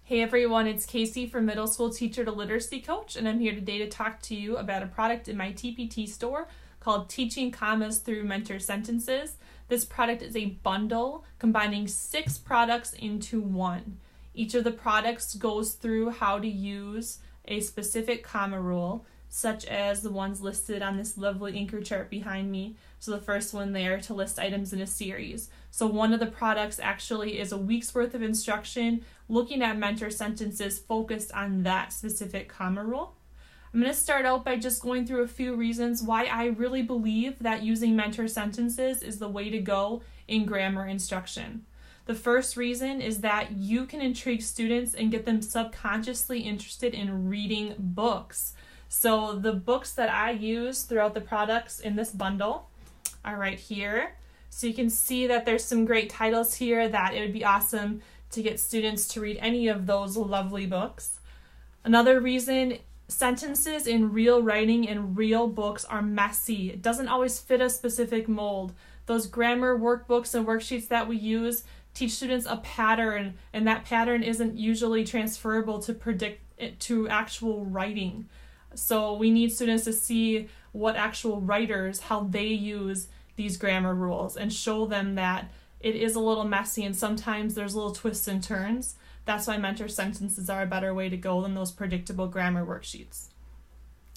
Hey everyone, it's Casey from Middle School Teacher to Literacy Coach, and I'm here today to talk to you about a product in my TPT store called Teaching Commas Through Mentor Sentences. This product is a bundle combining 6 products into one. Each of the products goes through how to use a specific comma rule, such as the ones listed on this lovely anchor chart behind me. So the first one there, to list items in a series. So one of the products actually is a week's worth of instruction looking at mentor sentences focused on that specific comma rule. I'm going to start out by just going through a few reasons why I really believe that using mentor sentences is the way to go in grammar instruction. The first reason is that you can intrigue students and get them subconsciously interested in reading books. So the books that I use throughout the products in this bundle are right here. So you can see that there's some great titles here that it would be awesome to get students to read any of those lovely books. Another reason, sentences in real writing and real books are messy. It doesn't always fit a specific mold. Those grammar workbooks and worksheets that we use teach students a pattern, and that pattern isn't usually transferable to actual writing. So we need students to see what actual writers, how they use these grammar rules, and show them that it is a little messy and sometimes there's little twists and turns. That's why mentor sentences are a better way to go than those predictable grammar worksheets.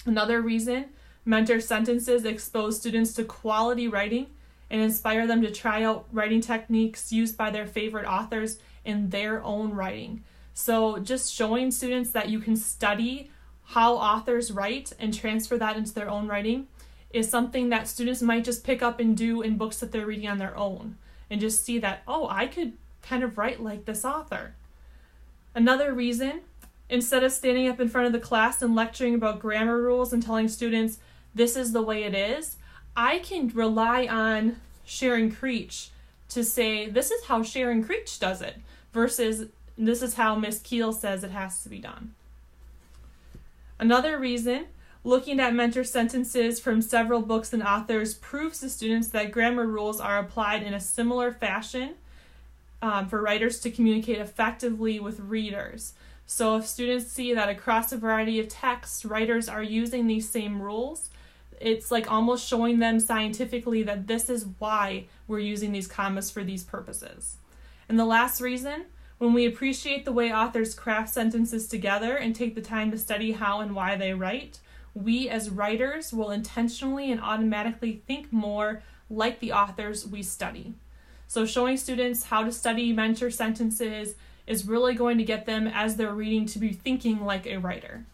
Another reason, mentor sentences expose students to quality writing and inspire them to try out writing techniques used by their favorite authors in their own writing. So just showing students that you can study how authors write and transfer that into their own writing is something that students might just pick up and do in books that they're reading on their own, and just see that, oh, I could kind of write like this author. Another reason, instead of standing up in front of the class and lecturing about grammar rules and telling students this is the way it is, I can rely on Sharon Creech to say this is how Sharon Creech does it versus this is how Miss Keel says it has to be done. Another reason, looking at mentor sentences from several books and authors proves to students that grammar rules are applied in a similar fashion for writers to communicate effectively with readers. So if students see that across a variety of texts, writers are using these same rules, it's like almost showing them scientifically that this is why we're using these commas for these purposes. And the last reason, when we appreciate the way authors craft sentences together and take the time to study how and why they write, we as writers will intentionally and automatically think more like the authors we study. So showing students how to study mentor sentences is really going to get them, as they're reading, to be thinking like a writer.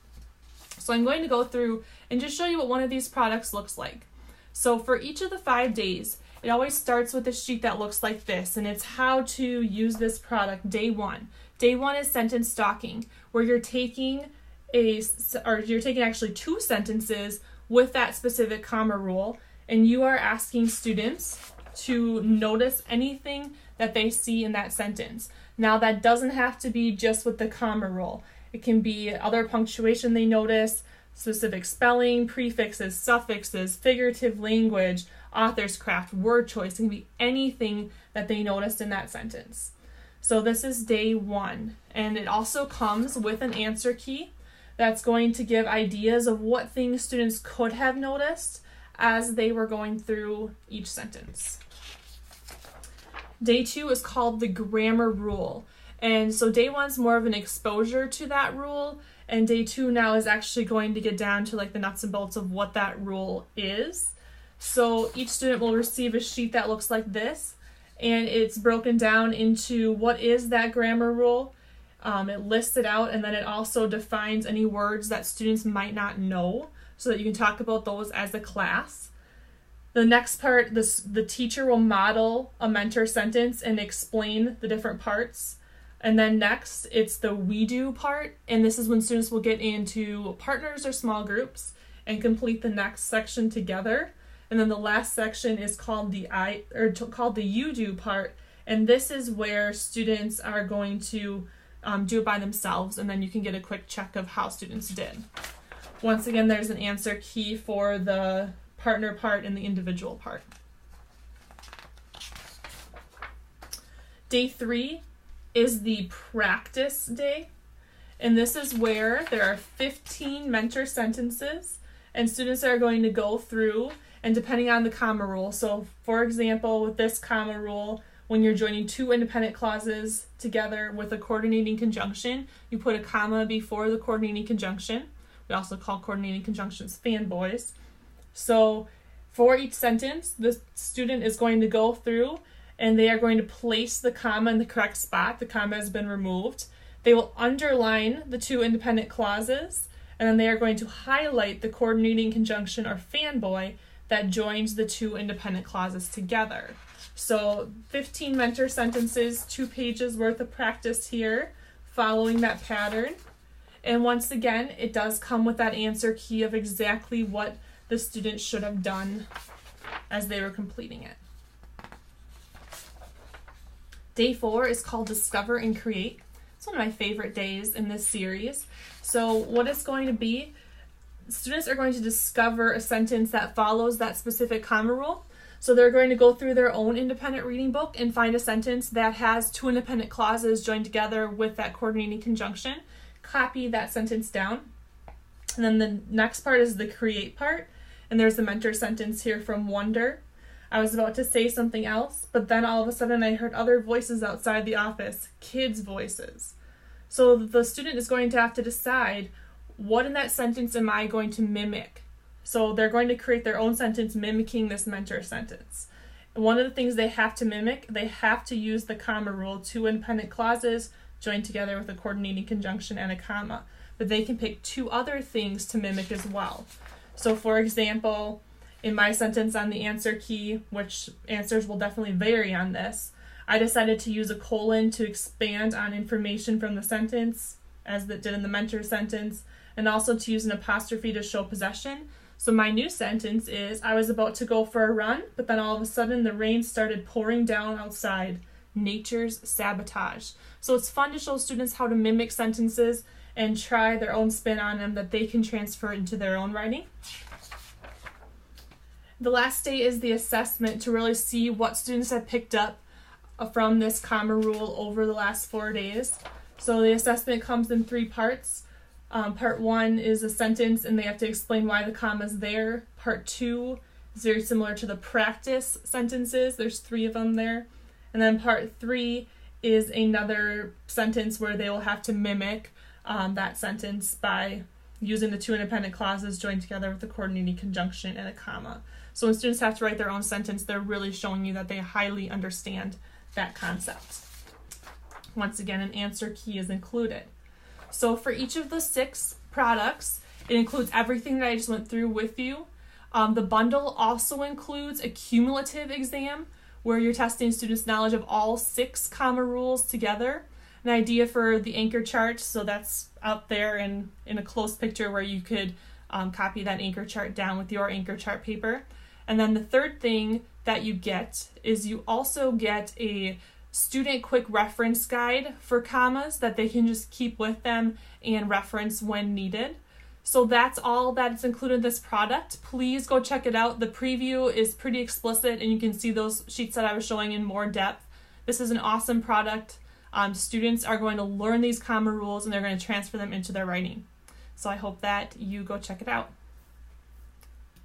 So I'm going to go through and just show you what one of these products looks like. So for each of the 5 days, it always starts with a sheet that looks like this, and it's how to use this product. Day 1. Day 1 is sentence stocking, where you're taking actually 2 sentences with that specific comma rule, and you are asking students to notice anything that they see in that sentence. Now that doesn't have to be just with the comma rule. It can be other punctuation they notice, specific spelling, prefixes, suffixes, figurative language, author's craft, word choice. It can be anything that they noticed in that sentence. So this is day 1, and it also comes with an answer key that's going to give ideas of what things students could have noticed as they were going through each sentence. Day 2 is called the grammar rule. And so day 1 is more of an exposure to that rule, and day 2 now is actually going to get down to like the nuts and bolts of what that rule is. So each student will receive a sheet that looks like this, and it's broken down into what is that grammar rule. It lists it out, and then it also defines any words that students might not know so that you can talk about those as a class. The next part, the teacher will model a mentor sentence and explain the different parts. And then next, it's the we do part, and this is when students will get into partners or small groups and complete the next section together. And then the last section is called the you do part, and this is where students are going to do it by themselves, and then you can get a quick check of how students did. Once again, there's an answer key for the partner part and the individual part. Day 3 is the practice day. And this is where there are 15 mentor sentences, and students are going to go through, and depending on the comma rule, so for example, with this comma rule, when you're joining two independent clauses together with a coordinating conjunction, you put a comma before the coordinating conjunction. We also call coordinating conjunctions FANBOYS. So for each sentence, the student is going to go through and they are going to place the comma in the correct spot. The comma has been removed. They will underline the two independent clauses, and then they are going to highlight the coordinating conjunction or fanboy that joins the two independent clauses together. So 15 mentor sentences, 2 pages worth of practice here, following that pattern. And once again, it does come with that answer key of exactly what the student should have done as they were completing it. Day 4 is called Discover and Create. It's one of my favorite days in this series. So what it's going to be, students are going to discover a sentence that follows that specific comma rule. So they're going to go through their own independent reading book and find a sentence that has 2 independent clauses joined together with that coordinating conjunction. Copy that sentence down. And then the next part is the create part. And there's the mentor sentence here from Wonder. I was about to say something else, but then all of a sudden I heard other voices outside the office, kids' voices. So the student is going to have to decide, what in that sentence am I going to mimic? So they're going to create their own sentence mimicking this mentor sentence. And one of the things they have to mimic, they have to use the comma rule, 2 independent clauses joined together with a coordinating conjunction and a comma. But they can pick 2 other things to mimic as well. So for example, in my sentence on the answer key, which answers will definitely vary on this, I decided to use a colon to expand on information from the sentence, as it did in the mentor sentence, and also to use an apostrophe to show possession. So my new sentence is, I was about to go for a run, but then all of a sudden the rain started pouring down outside. Nature's sabotage. So it's fun to show students how to mimic sentences and try their own spin on them that they can transfer into their own writing. The last day is the assessment to really see what students have picked up from this comma rule over the last 4 days. So the assessment comes in 3 parts. Part 1 is a sentence and they have to explain why the comma is there. Part 2 is very similar to the practice sentences. There's 3 of them there. And then part 3 is another sentence where they will have to mimic that sentence by using the 2 independent clauses joined together with a coordinating conjunction and a comma. So when students have to write their own sentence, they're really showing you that they highly understand that concept. Once again, an answer key is included. So for each of the 6 products, it includes everything that I just went through with you. The bundle also includes a cumulative exam where you're testing students' knowledge of all 6 comma rules together. An idea for the anchor chart, so that's out there in a close picture where you could copy that anchor chart down with your anchor chart paper. And then the third thing that you get is you also get a student quick reference guide for commas that they can just keep with them and reference when needed. So that's all that's included in this product. Please go check it out. The preview is pretty explicit and you can see those sheets that I was showing in more depth. This is an awesome product. Students are going to learn these comma rules and they're going to transfer them into their writing. So I hope that you go check it out.